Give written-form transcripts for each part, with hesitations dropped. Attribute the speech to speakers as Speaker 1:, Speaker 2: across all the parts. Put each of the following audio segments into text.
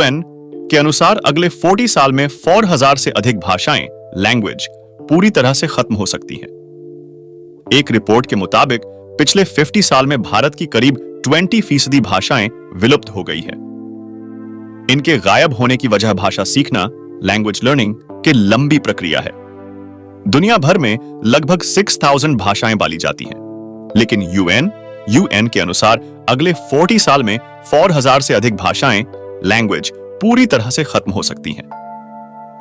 Speaker 1: UN के अनुसार अगले 40 साल में 4000 से अधिक भाषाएं लैंग्वेज पूरी तरह से खत्म हो सकती हैं। एक रिपोर्ट के मुताबिक पिछले 50 साल में भारत की करीब 20% भाषाएं विलुप्त हो गई है। इनके गायब होने की वजह भाषा सीखना लैंग्वेज लर्निंग की लंबी प्रक्रिया है। दुनिया भर में लगभग 6000 भाषाएं बोली जाती हैं, लेकिन यूएन के अनुसार अगले 40 साल में 4000 से अधिक भाषाएं लैंग्वेज पूरी तरह से खत्म हो सकती हैं।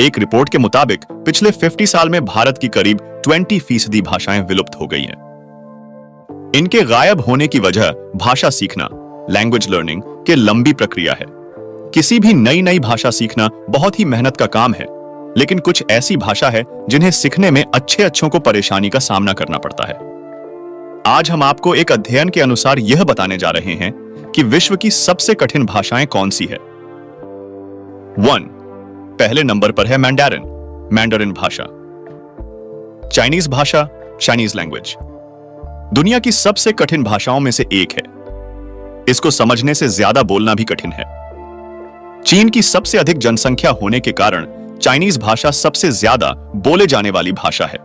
Speaker 1: एक रिपोर्ट के मुताबिक पिछले 50 साल में भारत की करीब 20% भाषाएं विलुप्त हो गई हैं। इनके गायब होने की वजह भाषा सीखना लैंग्वेज लर्निंग की लंबी प्रक्रिया है। किसी भी नई भाषा सीखना बहुत ही मेहनत का काम है, लेकिन कुछ ऐसी भाषा है जिन्हें सीखने में अच्छों को परेशानी का सामना करना पड़ता है। आज हम आपको एक अध्ययन के अनुसार यह बताने जा रहे हैं कि विश्व की सबसे कठिन भाषाएं कौन सी है। 1. पहले नंबर पर है मैंडारिन भाषा। चाइनीज भाषा, चाइनीज लैंग्वेज दुनिया की सबसे कठिन भाषाओं में से एक है। इसको समझने से ज्यादा बोलना भी कठिन है। चीन की सबसे अधिक जनसंख्या होने के कारण चाइनीज भाषा सबसे ज्यादा बोले जाने वाली भाषा है।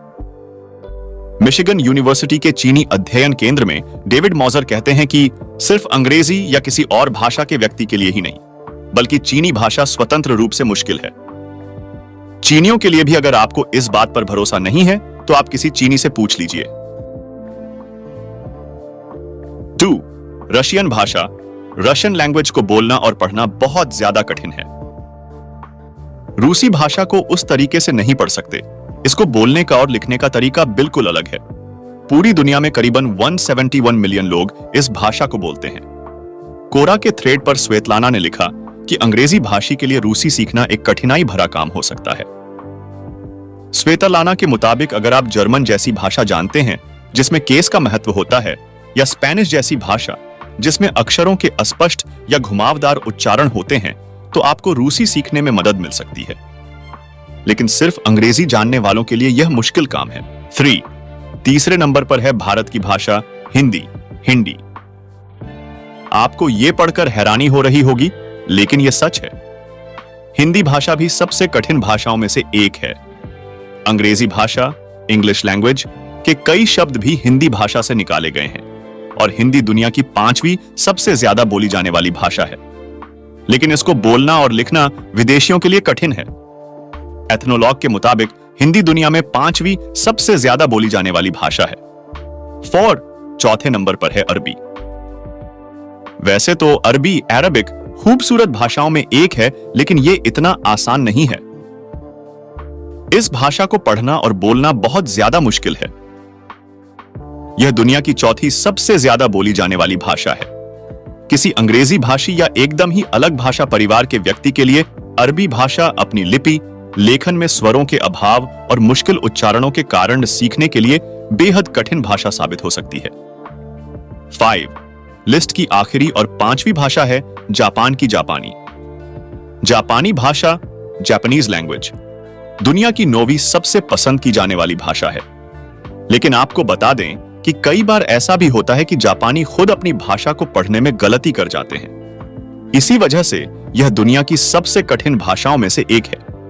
Speaker 1: मिशिगन यूनिवर्सिटी के चीनी अध्ययन केंद्र में डेविड मॉजर कहते हैं कि सिर्फ अंग्रेजी या किसी और भाषा के व्यक्ति के लिए ही नहीं, बल्कि चीनी भाषा स्वतंत्र रूप से मुश्किल है। चीनियों के लिए भी अगर आपको इस बात पर भरोसा नहीं है तो आप किसी चीनी से पूछ लीजिए। 2. रशियन भाषा। रशियन लैंग्वेज को बोलना और पढ़ना बहुत ज्यादा कठिन है। रूसी भाषा को उस तरीके से नहीं पढ़ सकते। इसको बोलने का और लिखने का तरीका बिल्कुल अलग है। पूरी दुनिया में करीबन 171 मिलियन लोग इस भाषा को बोलते हैं। कोरा के थ्रेड पर स्वेतलाना ने लिखा कि अंग्रेजी भाषी के लिए रूसी सीखना एक कठिनाई भरा काम हो सकता है। स्वेतलाना के मुताबिक अगर आप जर्मन जैसी भाषा जानते हैं जिसमें केस का महत्व होता है, या स्पेनिश जैसी भाषा जिसमें अक्षरों के अस्पष्ट या घुमावदार उच्चारण होते हैं, तो आपको रूसी सीखने में मदद मिल सकती है। लेकिन सिर्फ अंग्रेजी जानने वालों के लिए यह मुश्किल काम है। 3. तीसरे नंबर पर है भारत की भाषा हिंदी। आपको यह पढ़कर हैरानी हो रही होगी, लेकिन यह सच है। हिंदी भाषा भी सबसे कठिन भाषाओं में से एक है। अंग्रेजी भाषा इंग्लिश लैंग्वेज के कई शब्द भी हिंदी भाषा से निकाले गए हैं, और हिंदी दुनिया की 5वीं सबसे ज्यादा बोली जाने वाली भाषा है। लेकिन इसको बोलना और लिखना विदेशियों के लिए कठिन है। एथनोलॉग के मुताबिक हिंदी दुनिया में 5वीं सबसे ज्यादा बोली जाने वाली भाषा है। 4. चौथे नंबर पर है अरबी। वैसे तो अरबिक खूबसूरत भाषाओं में एक है, लेकिन यह इतना आसान नहीं है। इस भाषा को पढ़ना और बोलना बहुत ज्यादा मुश्किल है। यह दुनिया की 4थी सबसे ज्यादा बोली जाने वाली भाषा है। किसी अंग्रेजी भाषी या एकदम ही अलग भाषा परिवार के व्यक्ति के लिए अरबी भाषा अपनी लिपि, लेखन में स्वरों के अभाव और मुश्किल उच्चारणों के कारण सीखने के लिए बेहद कठिन भाषा साबित हो सकती है। 5. लिस्ट की आखिरी और 5वीं भाषा है जापान की जापानी भाषा जापानीज लैंग्वेज दुनिया की 9वीं सबसे पसंद की जाने वाली भाषा है। लेकिन आपको बता दें कि कई बार ऐसा भी होता है कि जापानी खुद अपनी भाषा को पढ़ने में गलती कर जाते हैं। इसी वजह से यह दुनिया की सबसे कठिन भाषाओं में से एक है।